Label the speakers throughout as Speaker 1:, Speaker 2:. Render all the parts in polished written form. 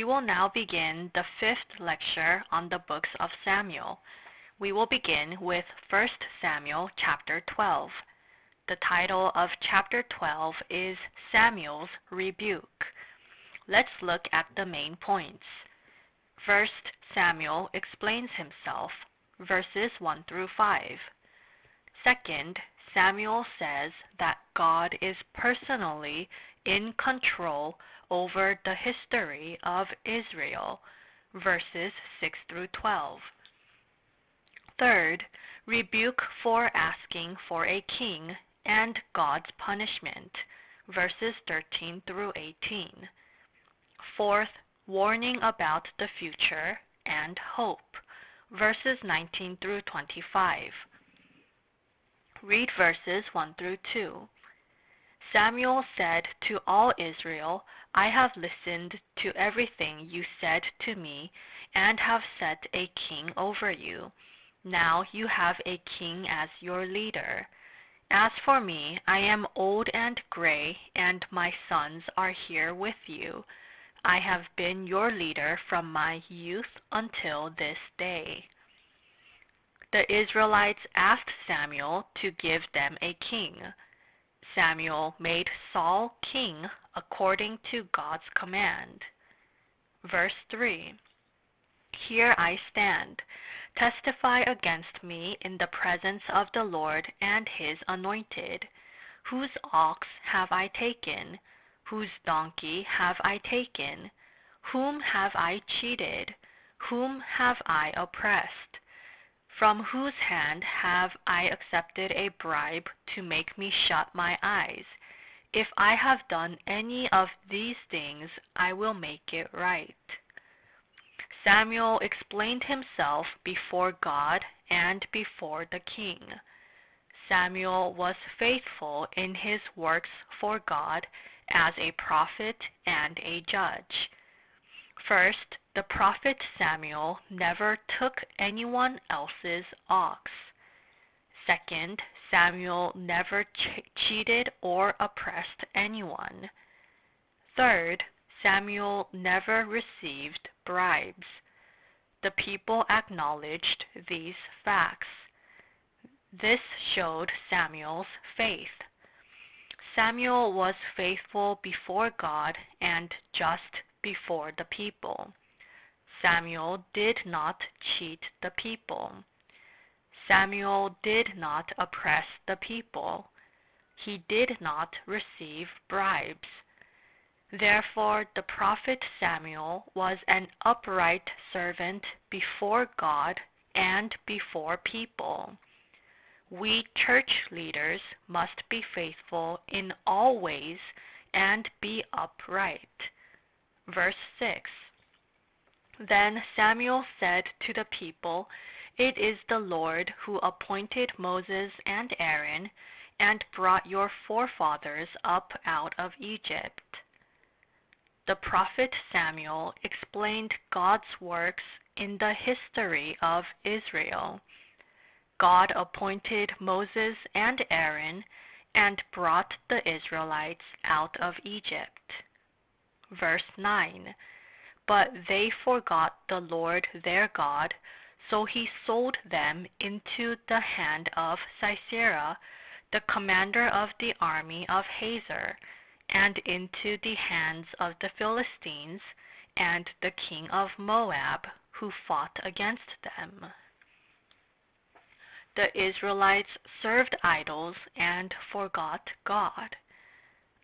Speaker 1: We will now begin the fifth lecture on the books of Samuel. We will begin with 1 Samuel chapter 12. The title of chapter 12 is Samuel's Rebuke. Let's look at the main points. First, Samuel explains himself, verses 1 through 5. Second, Samuel says that God is personally in control over the history of Israel, verses 6 through 12. Third, rebuke for asking for a king and God's punishment, verses 13 through 18. Fourth, warning about the future and hope, verses 19 through 25. Read verses 1 through 2. Samuel said to all Israel, I have listened to everything you said to me and have set a king over you. Now you have a king as your leader. As for me, I am old and gray, and my sons are here with you. I have been your leader from my youth until this day. The Israelites asked Samuel to give them a king. Samuel made Saul king according to God's command. Verse 3. Here I stand. Testify against me in the presence of the Lord and his anointed. Whose ox have I taken? Whose donkey have I taken? Whom have I cheated? Whom have I oppressed? From whose hand have I accepted a bribe to make me shut my eyes? If I have done any of these things, I will make it right. Samuel explained himself before God and before the king. Samuel was faithful in his works for God as a prophet and a judge. First, the prophet Samuel never took anyone else's ox. Second, Samuel never cheated or oppressed anyone. Third, Samuel never received bribes. The people acknowledged these facts. This showed Samuel's faith. Samuel was faithful before God and just before the people. Samuel did not cheat the people. Samuel did not oppress the people. He did not receive bribes. Therefore, the prophet Samuel was an upright servant before God and before people. We church leaders must be faithful in all ways and be upright. Verse 6. Then Samuel said to the people, It is the Lord who appointed Moses and Aaron and brought your forefathers up out of Egypt. The prophet Samuel explained God's works in the history of Israel. God appointed Moses and Aaron and brought the Israelites out of Egypt. Verse 9. But they forgot the Lord their God, so he sold them into the hand of Sisera, the commander of the army of Hazor, and into the hands of the Philistines and the king of Moab, who fought against them. The Israelites served idols and forgot God.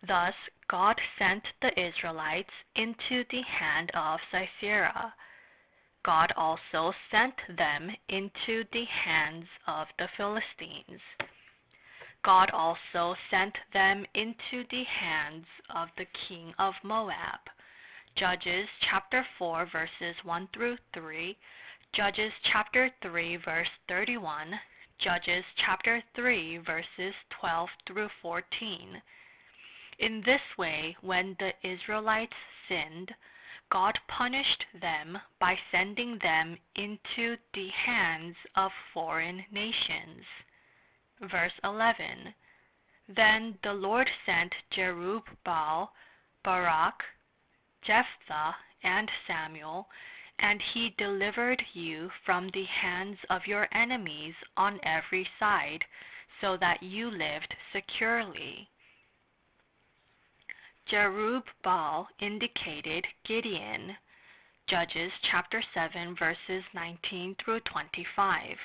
Speaker 1: Thus God sent the Israelites into the hand of Sisera. God also sent them into the hands of the Philistines. God also sent them into the hands of the king of Moab. Judges chapter 4 verses 1 through 3, Judges chapter 3 verse 31, Judges chapter 3 verses 12 through 14. In this way, when the Israelites sinned, God punished them by sending them into the hands of foreign nations. Verse 11. Then the Lord sent Jerubbaal, Barak, Jephthah, and Samuel, and he delivered you from the hands of your enemies on every side, so that you lived securely. Jerubbaal indicated Gideon. Judges chapter 7 verses 19 through 25.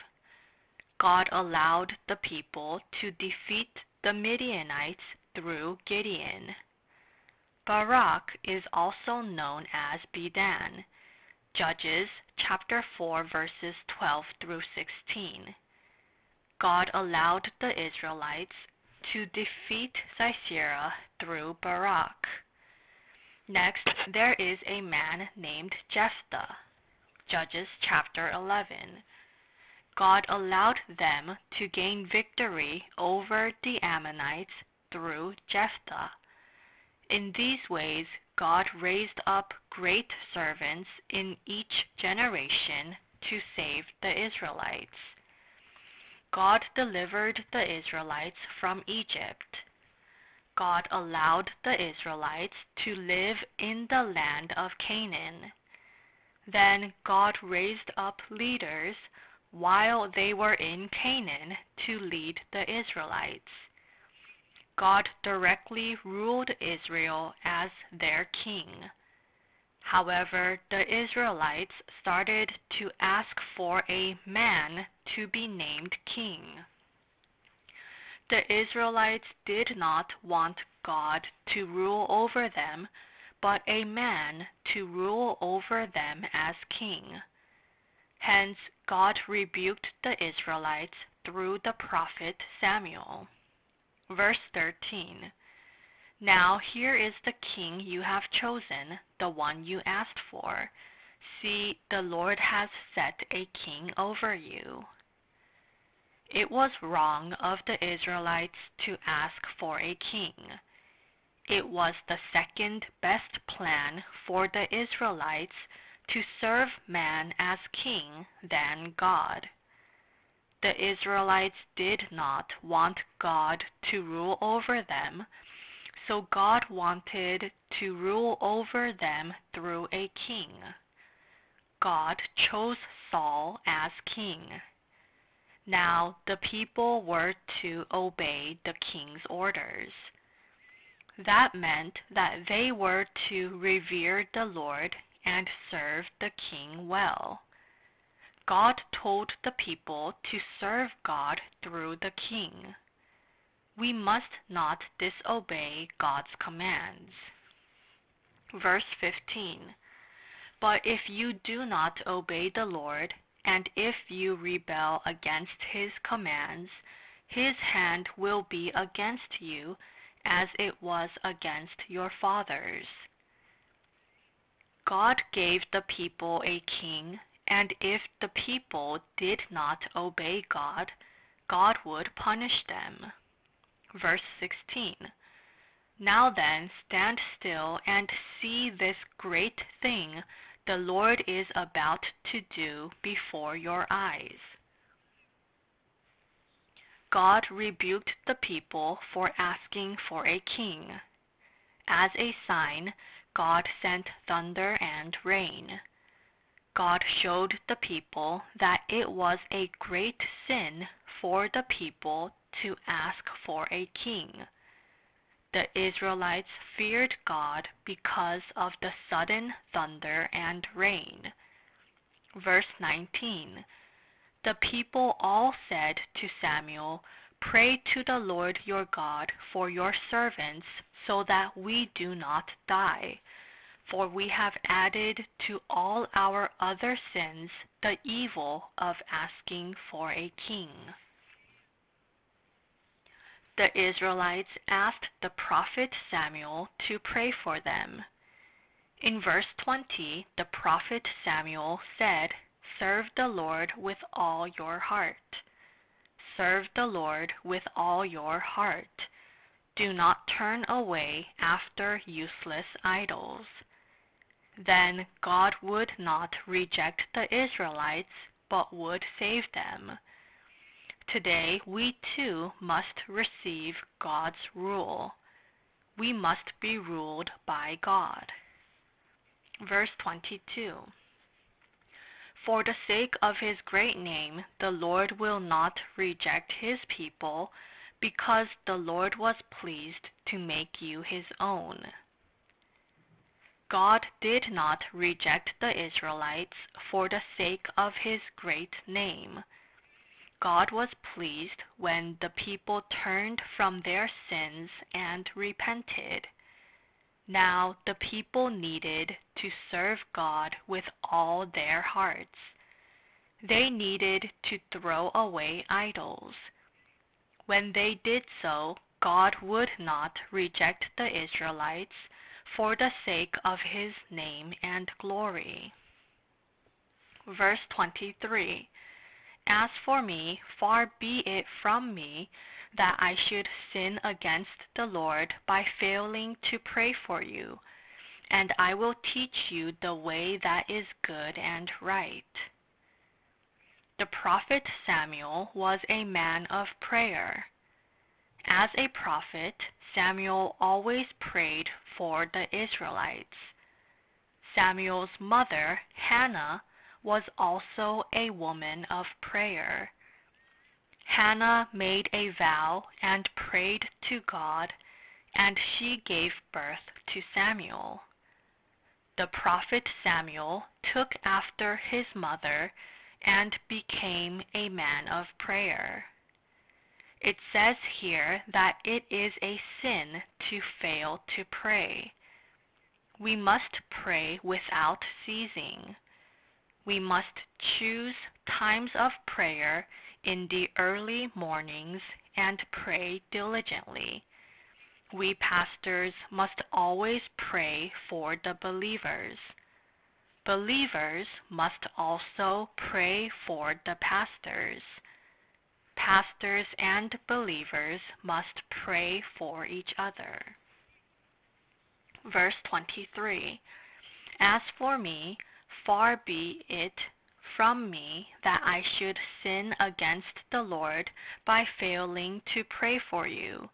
Speaker 1: God allowed the people to defeat the Midianites through Gideon. Barak is also known as Bedan. Judges chapter 4 verses 12 through 16. God allowed the Israelites to defeat Sisera through Barak. Next, there is a man named Jephthah. Judges chapter 11. God allowed them to gain victory over the Ammonites through Jephthah. In these ways, God raised up great servants in each generation to save the Israelites. God delivered the Israelites from Egypt. God allowed the Israelites to live in the land of Canaan. Then God raised up leaders while they were in Canaan to lead the Israelites. God directly ruled Israel as their king. However, the Israelites started to ask for a man to be named king. The Israelites did not want God to rule over them, but a man to rule over them as king. Hence, God rebuked the Israelites through the prophet Samuel. Verse 13. Now here is the king you have chosen, the one you asked for. See, the Lord has set a king over you. It was wrong of the Israelites to ask for a king. It was the second best plan for the Israelites to serve man as king than God. The Israelites did not want God to rule over them, so God wanted to rule over them through a king. God chose Saul as king. Now the people were to obey the king's orders. That meant that they were to revere the Lord and serve the king well. God told the people to serve God through the king. We must not disobey God's commands. Verse 15. But if you do not obey the Lord, and if you rebel against his commands, his hand will be against you, as it was against your fathers. God gave the people a king, and if the people did not obey God, God would punish them. Verse 16. Now then, stand still and see this great thing the Lord is about to do before your eyes. God rebuked the people for asking for a king. As a sign, God sent thunder and rain. God showed the people that it was a great sin for the people to ask for a king. The Israelites feared God because of the sudden thunder and rain. Verse 19. The people all said to Samuel, Pray to the Lord your God for your servants, so that we do not die. For we have added to all our other sins the evil of asking for a king. The Israelites asked the prophet Samuel to pray for them. In verse 20, the prophet Samuel said, Serve the Lord with all your heart. Serve the Lord with all your heart. Do not turn away after useless idols. Then God would not reject the Israelites, but would save them. Today we too must receive God's rule. We must be ruled by God. Verse 22. For the sake of his great name, the Lord will not reject his people, because the Lord was pleased to make you his own. God did not reject the Israelites for the sake of his great name. God was pleased when the people turned from their sins and repented. Now the people needed to serve God with all their hearts. They needed to throw away idols. When they did so, God would not reject the Israelites for the sake of his name and glory. Verse 23. As for me, far be it from me that I should sin against the Lord by failing to pray for you, and I will teach you the way that is good and right. The prophet Samuel was a man of prayer. As a prophet, Samuel always prayed for the Israelites. Samuel's mother, Hannah, was also a woman of prayer. Hannah made a vow and prayed to God, and she gave birth to Samuel. The prophet Samuel took after his mother and became a man of prayer. It says here that it is a sin to fail to pray. We must pray without ceasing. We must choose times of prayer in the early mornings and pray diligently. We pastors must always pray for the believers. Believers must also pray for the pastors. Pastors and believers must pray for each other. Verse 23. As for me, far be it from me that I should sin against the Lord by failing to pray for you,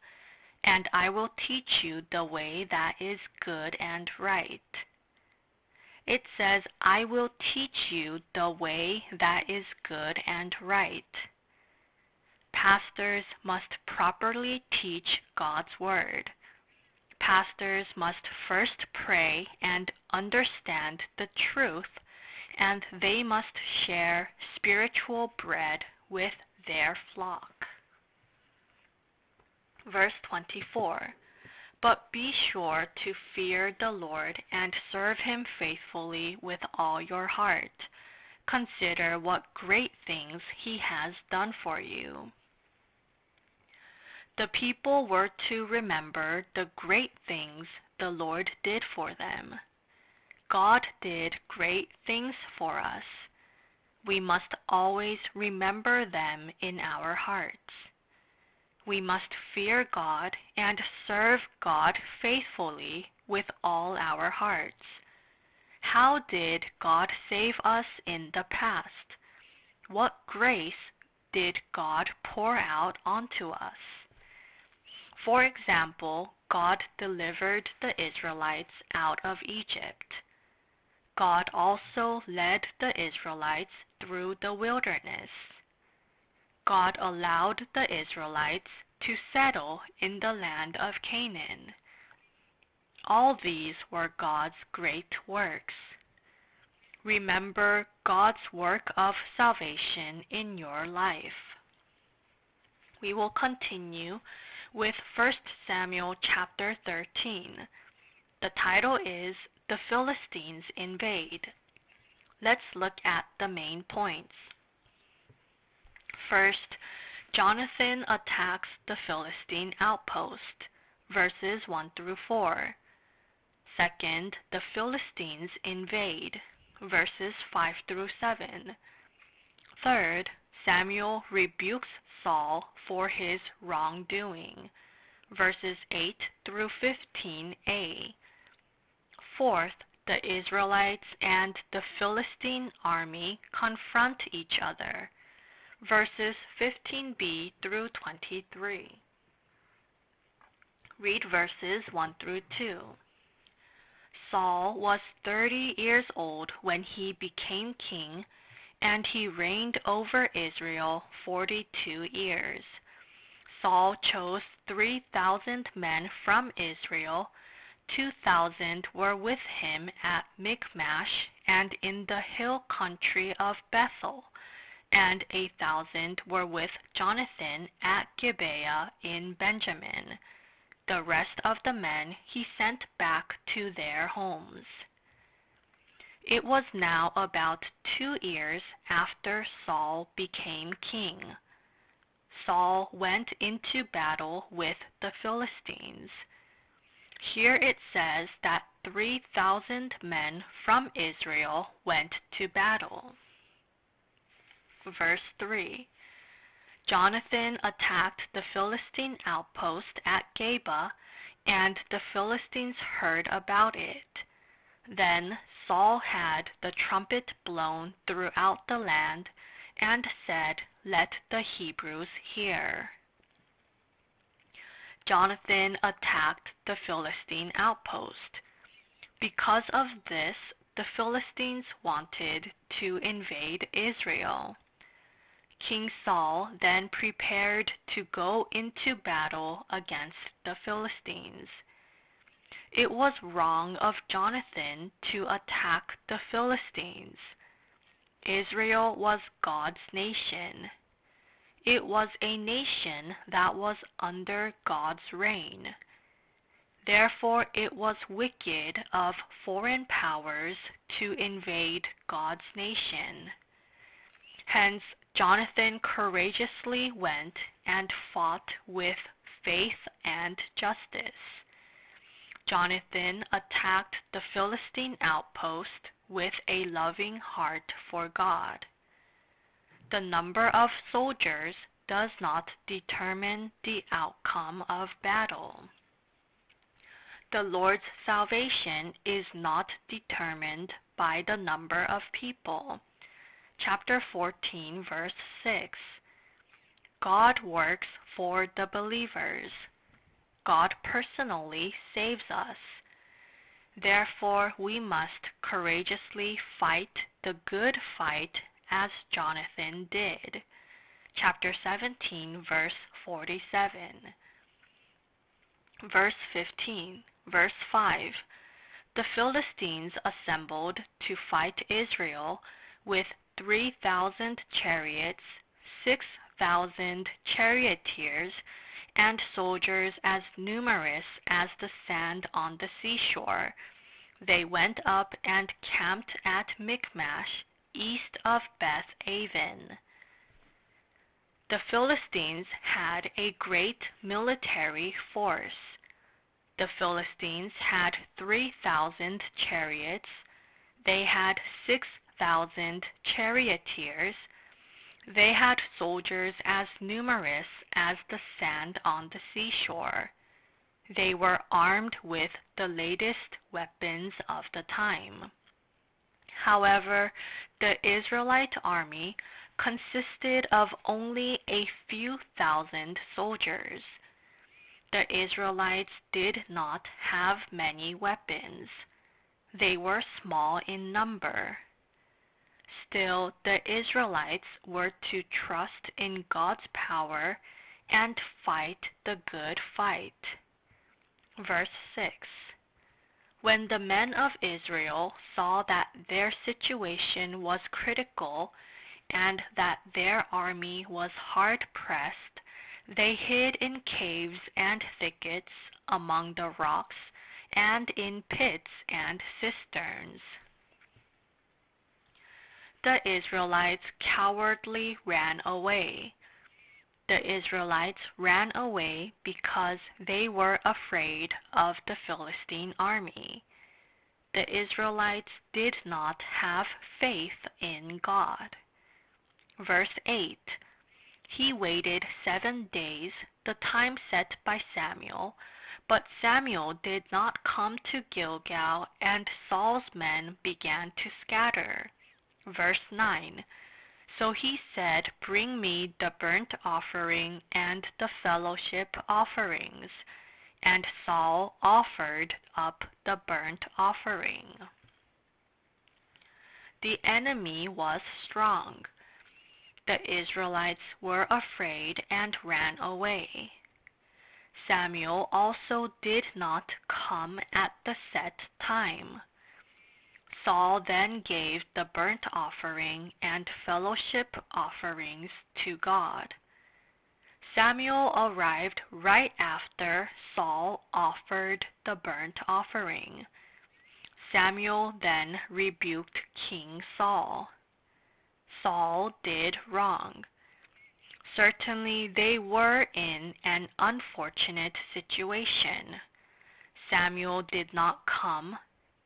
Speaker 1: and I will teach you the way that is good and right. It says, I will teach you the way that is good and right. Pastors must properly teach God's Word. Pastors must first pray and understand the truth, and they must share spiritual bread with their flock. Verse 24. But be sure to fear the Lord and serve him faithfully with all your heart. Consider what great things he has done for you. The people were to remember the great things the Lord did for them. God did great things for us. We must always remember them in our hearts. We must fear God and serve God faithfully with all our hearts. How did God save us in the past? What grace did God pour out onto us? For example, God delivered the Israelites out of Egypt. God also led the Israelites through the wilderness. God allowed the Israelites to settle in the land of Canaan. All these were God's great works. Remember God's work of salvation in your life. We will continue with 1 Samuel chapter 13. The title is The Philistines Invade. Let's look at the main points. First, Jonathan attacks the Philistine outpost, verses 1 through 4. Second, the Philistines invade, verses 5 through 7. Third, Samuel rebukes Saul for his wrongdoing, verses 8 through 15a. Fourth, the Israelites and the Philistine army confront each other, verses 15b through 23. Read verses 1 through 2. Saul was 30 years old when he became king, and he reigned over Israel 42 years. Saul chose 3,000 men from Israel. 2,000 were with him at Michmash and in the hill country of Bethel, and 1,000 were with Jonathan at Gibeah in Benjamin. The rest of the men he sent back to their homes. It was now about 2 years after Saul became king. Saul went into battle with the Philistines. Here it says that 3,000 men from Israel went to battle. Verse 3. Jonathan attacked the Philistine outpost at Geba, and the Philistines heard about it. Then Saul had the trumpet blown throughout the land, and said, "Let the Hebrews hear." Jonathan attacked the Philistine outpost. Because of this, the Philistines wanted to invade Israel. King Saul then prepared to go into battle against the Philistines. It was wrong of Jonathan to attack the Philistines. Israel was God's nation. It was a nation that was under God's reign. Therefore, it was wicked of foreign powers to invade God's nation. Hence, Jonathan courageously went and fought with faith and justice. Jonathan attacked the Philistine outpost with a loving heart for God. The number of soldiers does not determine the outcome of battle. The Lord's salvation is not determined by the number of people. Chapter 14, verse 6. God works for the believers. God personally saves us. Therefore, we must courageously fight the good fight as Jonathan did. Chapter 17, verse 47. Verse 15, verse 5. The Philistines assembled to fight Israel with 3,000 chariots, 6,000 charioteers, and soldiers as numerous as the sand on the seashore. They went up and camped at Michmash, east of Beth Aven. The Philistines had a great military force. The Philistines had 3,000 chariots. They had 6,000 charioteers. They had soldiers as numerous as the sand on the seashore. They were armed with the latest weapons of the time. However, the Israelite army consisted of only a few thousand soldiers. The Israelites did not have many weapons. They were small in number. Still, the Israelites were to trust in God's power and fight the good fight. Verse 6. When the men of Israel saw that their situation was critical and that their army was hard-pressed, they hid in caves and thickets among the rocks and in pits and cisterns. The Israelites cowardly ran away. The Israelites ran away because they were afraid of the Philistine army. The Israelites did not have faith in God. Verse 8. He waited 7 days, the time set by Samuel, but Samuel did not come to Gilgal, and Saul's men began to scatter. Verse 9. So he said, "Bring me the burnt offering and the fellowship offerings." and Saul offered up the burnt offering. The enemy was strong. The Israelites were afraid and ran away. Samuel also did not come at the set time. Saul then gave the burnt offering and fellowship offerings to God. Samuel arrived right after Saul offered the burnt offering. Samuel then rebuked King Saul. Saul did wrong. Certainly they were in an unfortunate situation. Samuel did not come.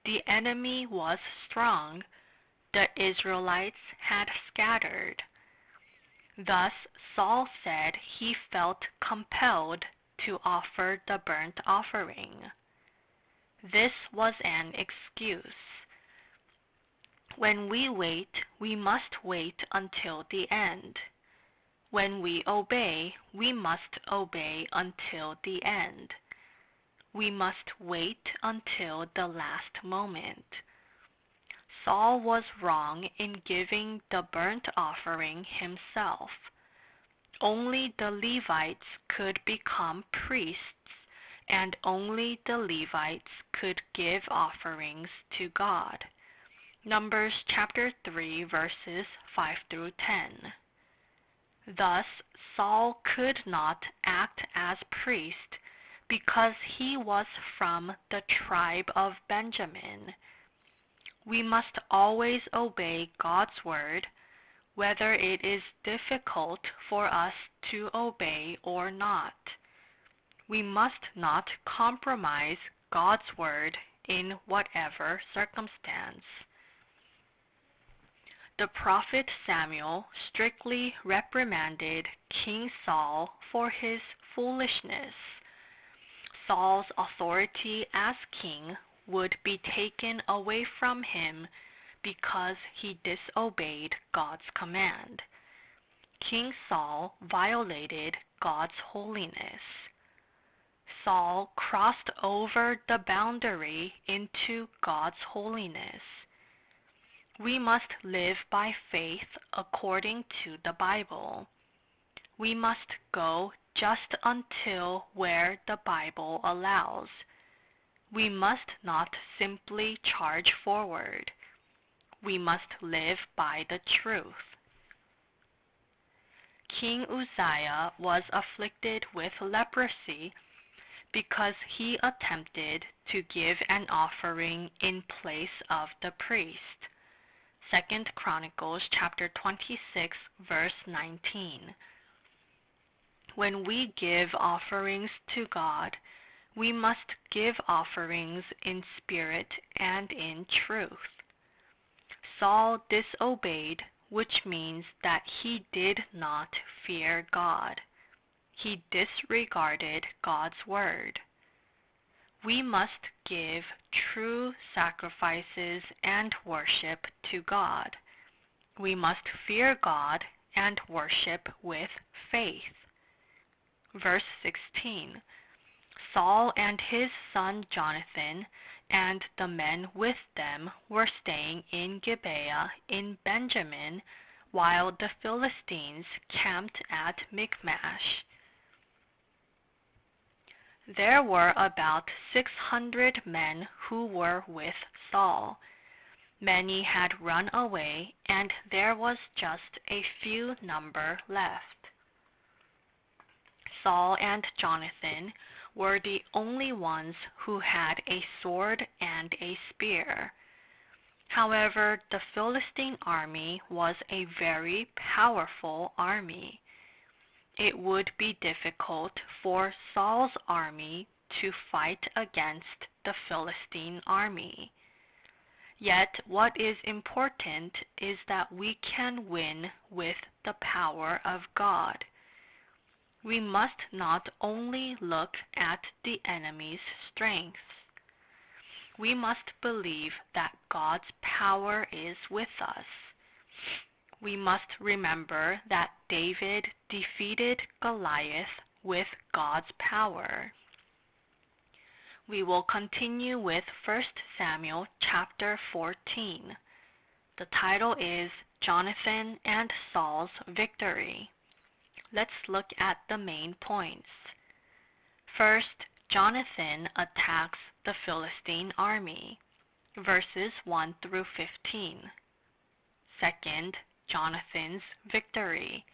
Speaker 1: The enemy was strong. The Israelites had scattered. Thus Saul said he felt compelled to offer the burnt offering. This was an excuse. When we wait, we must wait until the end. When we obey, we must obey until the end. We must wait until the last moment. Saul was wrong in giving the burnt offering himself. Only the Levites could become priests, and only the Levites could give offerings to God. Numbers chapter 3, verses 5 through 10. Thus, Saul could not act as priest because he was from the tribe of Benjamin. We must always obey God's word, whether it is difficult for us to obey or not. We must not compromise God's word in whatever circumstance. The prophet Samuel strictly reprimanded King Saul for his foolishness. Saul's authority as king would be taken away from him because he disobeyed God's command. King Saul violated God's holiness. Saul crossed over the boundary into God's holiness. We must live by faith according to the Bible. We must go just until where the Bible allows. We must not simply charge forward. We must live by the truth. King Uzziah was afflicted with leprosy because he attempted to give an offering in place of the priest. 2 Chronicles chapter 26, verse 19. When we give offerings to God, we must give offerings in spirit and in truth. Saul disobeyed, which means that he did not fear God. He disregarded God's word. We must give true sacrifices and worship to God. We must fear God and worship with faith. Verse 16. Saul and his son Jonathan and the men with them were staying in Gibeah in Benjamin, while the Philistines camped at Michmash. There were about 600 men who were with Saul. Many had run away, and there was just a few number left. Saul and Jonathan were the only ones who had a sword and a spear. However, the Philistine army was a very powerful army. It would be difficult for Saul's army to fight against the Philistine army. Yet what is important is that we can win with the power of God. We must not only look at the enemy's strengths. We must believe that God's power is with us. We must remember that David defeated Goliath with God's power. We will continue with 1 Samuel chapter 14. The title is Jonathan and Saul's Victory. Let's look at the main points. First, Jonathan attacks the Philistine army, verses 1 through 15. Second, Jonathan's victory,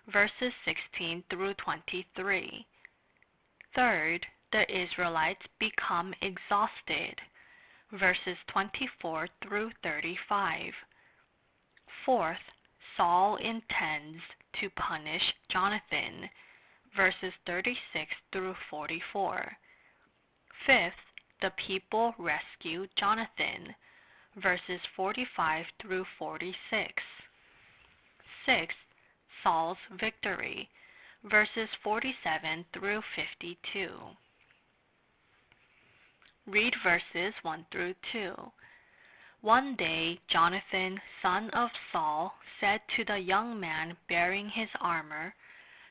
Speaker 1: verses 16 through 23. Third, the Israelites become exhausted, verses 24 through 35. Fourth, Saul intends to punish Jonathan, verses 36 through 44. Fifth, the people rescue Jonathan, verses 45 through 46. Sixth, Saul's victory, verses 47 through 52. Read verses 1 through 2. One day Jonathan, son of Saul, said to the young man bearing his armor,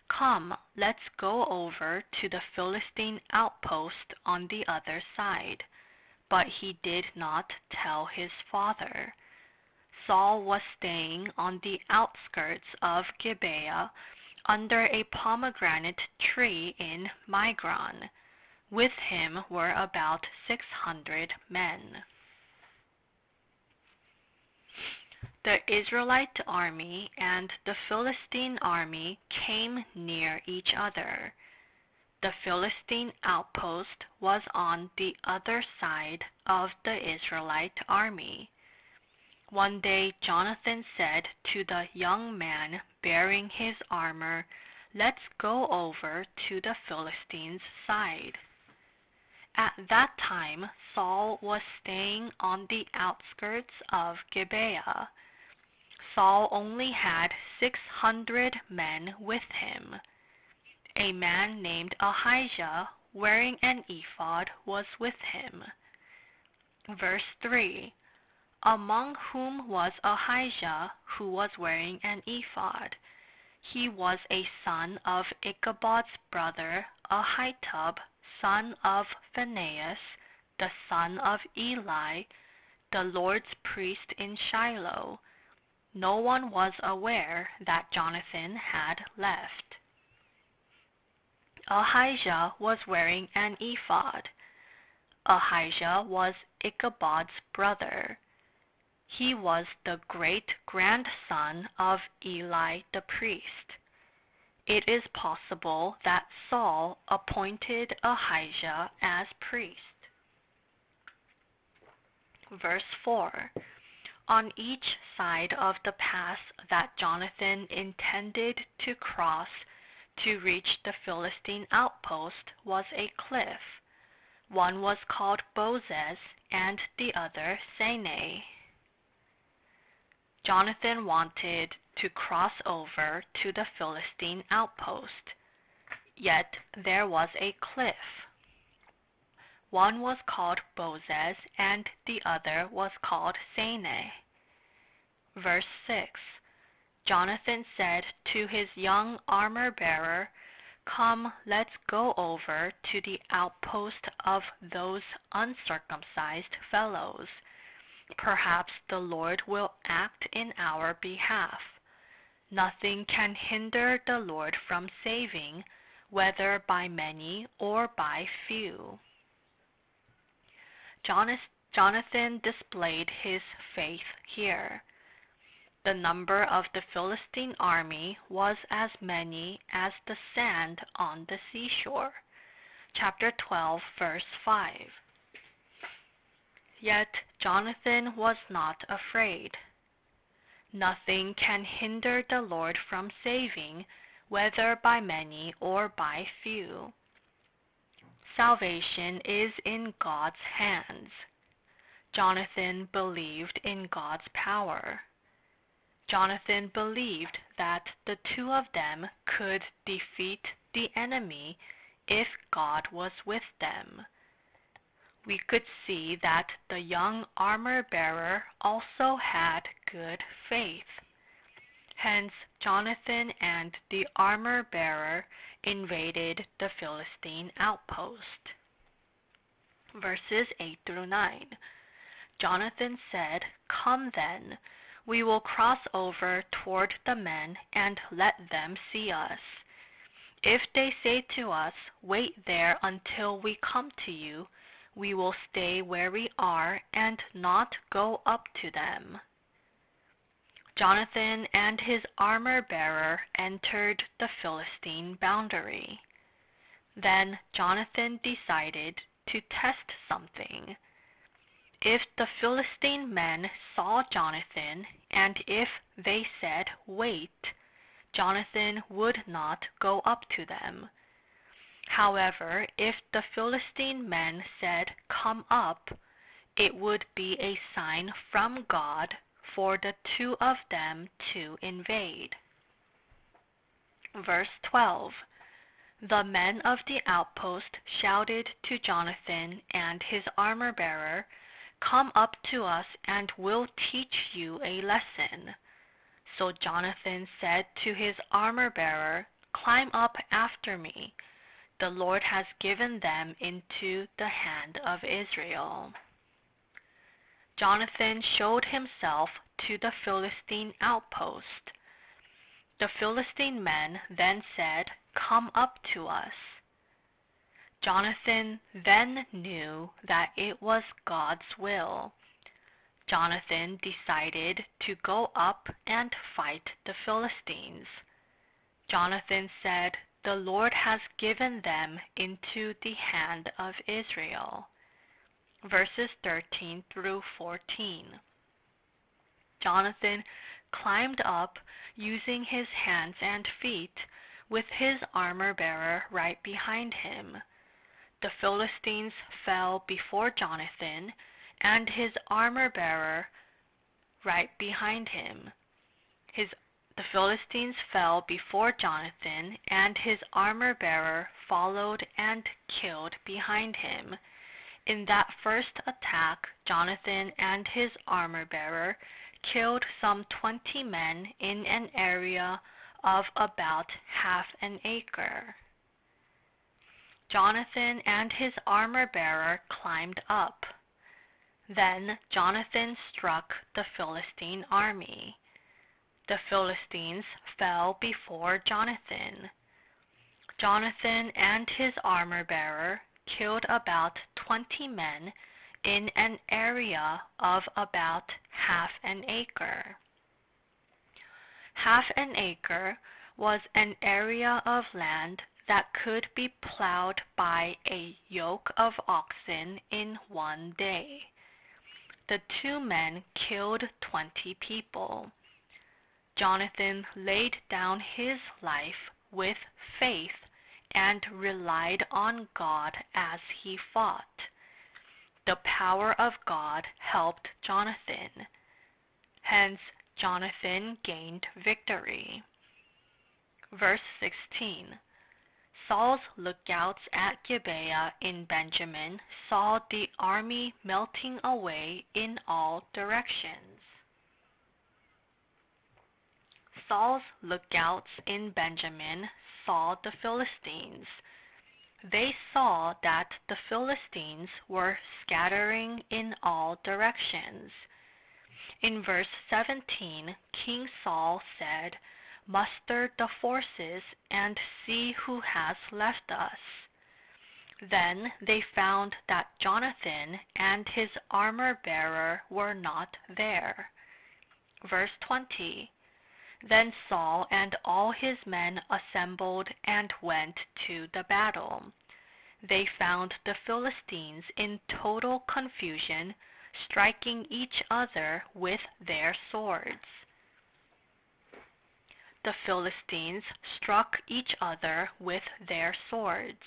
Speaker 1: "Come, let's go over to the Philistine outpost on the other side." But he did not tell his father. Saul was staying on the outskirts of Gibeah under a pomegranate tree in Migron. With him were about 600 men. The Israelite army and the Philistine army came near each other. The Philistine outpost was on the other side of the Israelite army. One day Jonathan said to the young man bearing his armor, "Let's go over to the Philistines' side." At that time, Saul was staying on the outskirts of Gibeah. Saul only had 600 men with him. A man named Ahijah, wearing an ephod, was with him. Verse 3. Among whom was Ahijah, who was wearing an ephod? He was a son of Ichabod's brother Ahitub, son of Phinehas, the son of Eli, the Lord's priest in Shiloh. No one was aware that Jonathan had left. Ahijah was wearing an ephod. Ahijah was Ichabod's brother. He was the great-grandson of Eli the priest. It is possible that Saul appointed Ahijah as priest. Verse 4. On each side of the pass that Jonathan intended to cross to reach the Philistine outpost was a cliff. One was called Bozez and the other Seneh. Jonathan wanted to cross over to the Philistine outpost, yet there was a cliff. One was called Bozez and the other was called Seneh. Verse 6. Jonathan said to his young armor-bearer, "Come, let's go over to the outpost of those uncircumcised fellows. Perhaps the Lord will act in our behalf. Nothing can hinder the Lord from saving, whether by many or by few." Jonathan displayed his faith here. The number of the Philistine army was as many as the sand on the seashore. Chapter 12, verse 5. Yet Jonathan was not afraid. Nothing can hinder the Lord from saving, whether by many or by few. Salvation is in God's hands. Jonathan believed in God's power. Jonathan believed that the two of them could defeat the enemy if God was with them. We could see that the young armor-bearer also had good faith. Hence, Jonathan and the armor-bearer invaded the Philistine outpost. Verses 8 through 9. Jonathan said, "Come then, we will cross over toward the men and let them see us. If they say to us, 'Wait there until we come to you,' we will stay where we are and not go up to them." Jonathan and his armor-bearer entered the Philistine boundary. Then Jonathan decided to test something. If the Philistine men saw Jonathan, and if they said, "Wait," Jonathan would not go up to them. However, if the Philistine men said, "Come up," it would be a sign from God for the two of them to invade. Verse 12. The men of the outpost shouted to Jonathan and his armor-bearer, "Come up to us and we'll teach you a lesson." So Jonathan said to his armor-bearer, "Climb up after me. The Lord has given them into the hand of Israel." Jonathan showed himself to the Philistine outpost. The Philistine men then said, "Come up to us." Jonathan then knew that it was God's will. Jonathan decided to go up and fight the Philistines. Jonathan said, "The Lord has given them into the hand of Israel." Verses 13 through 14. Jonathan climbed up using his hands and feet, with his armor-bearer right behind him. The Philistines fell before Jonathan, and his armor-bearer right behind him. The Philistines fell before Jonathan, and his armor-bearer followed and killed behind him. In that first attack, Jonathan and his armor-bearer killed some 20 men in an area of about half an acre. Jonathan and his armor-bearer climbed up. Then Jonathan struck the Philistine army. The Philistines fell before Jonathan. Jonathan and his armor-bearer killed about 20 men in an area of about half an acre. Half an acre was an area of land that could be plowed by a yoke of oxen in one day. The two men killed 20 people. Jonathan laid down his life with faith and relied on God as he fought. The power of God helped Jonathan. Hence, Jonathan gained victory. Verse 16. Saul's lookouts at Gibeah in Benjamin saw the army melting away in all directions. Saul's lookouts in Benjamin saw the Philistines. They saw that the Philistines were scattering in all directions. In verse 17, King Saul said, "Muster the forces and see who has left us." Then they found that Jonathan and his armor-bearer were not there. Verse 20. Then Saul and all his men assembled and went to the battle. They found the Philistines in total confusion, striking each other with their swords. The Philistines struck each other with their swords.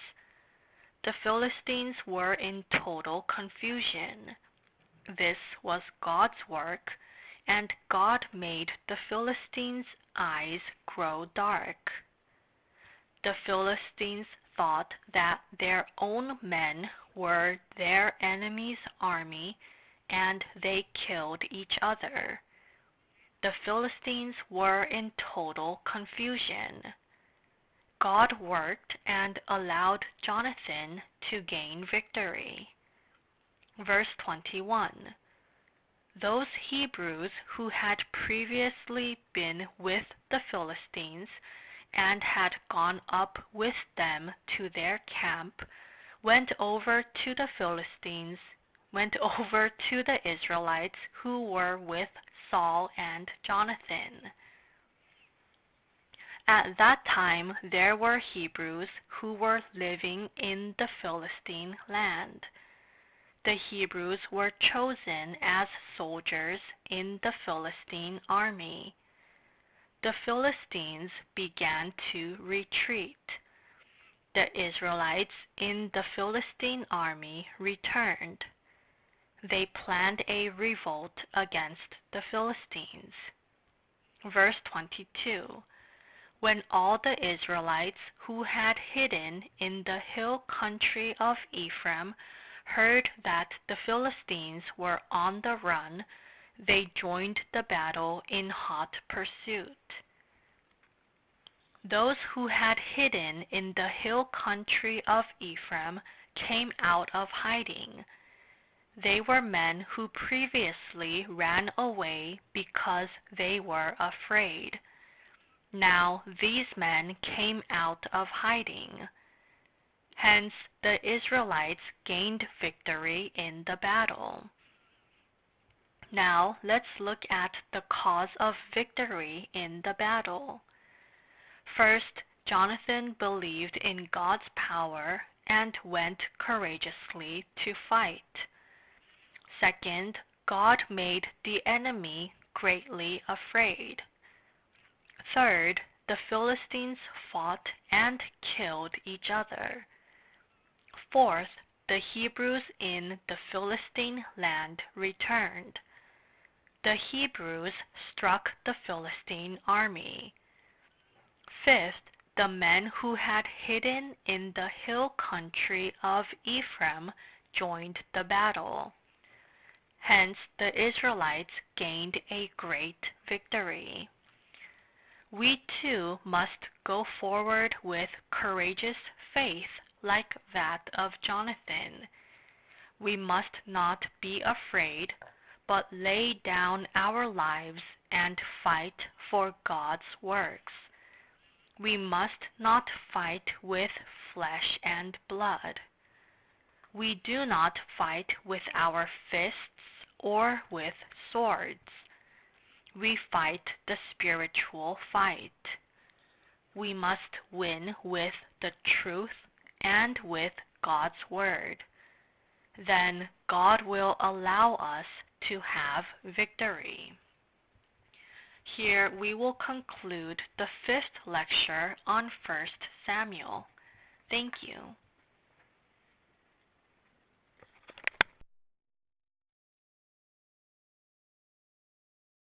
Speaker 1: The Philistines were in total confusion. This was God's work, and God made the Philistines' eyes grow dark. The Philistines thought that their own men were their enemy's army, and they killed each other. The Philistines were in total confusion. God worked and allowed Jonathan to gain victory. Verse 21. Those Hebrews who had previously been with the Philistines and had gone up with them to their camp went over to the Israelites who were with Saul and Jonathan. At that time there were Hebrews who were living in the Philistine land. The Hebrews were chosen as soldiers in the Philistine army. The Philistines began to retreat. The Israelites in the Philistine army returned. They planned a revolt against the Philistines. Verse 22. When all the Israelites who had hidden in the hill country of Ephraim heard that the Philistines were on the run, they joined the battle in hot pursuit. Those who had hidden in the hill country of Ephraim came out of hiding. They were men who previously ran away because they were afraid. Now these men came out of hiding. Hence the Israelites gained victory in the battle. Now let's look at the cause of victory in the battle. First, Jonathan believed in God's power and went courageously to fight. Second, God made the enemy greatly afraid. Third, the Philistines fought and killed each other. Fourth, the Hebrews in the Philistine land returned. The Hebrews struck the Philistine army. Fifth, the men who had hidden in the hill country of Ephraim joined the battle. Hence the Israelites gained a great victory. We too must go forward with courageous faith like that of Jonathan. We must not be afraid, but lay down our lives and fight for God's works. We must not fight with flesh and blood. We do not fight with our fists or with swords. We fight the spiritual fight. We must win with the truth and with God's word. Then God will allow us to have victory. Here we will conclude the 5th lecture on 1 Samuel. Thank you.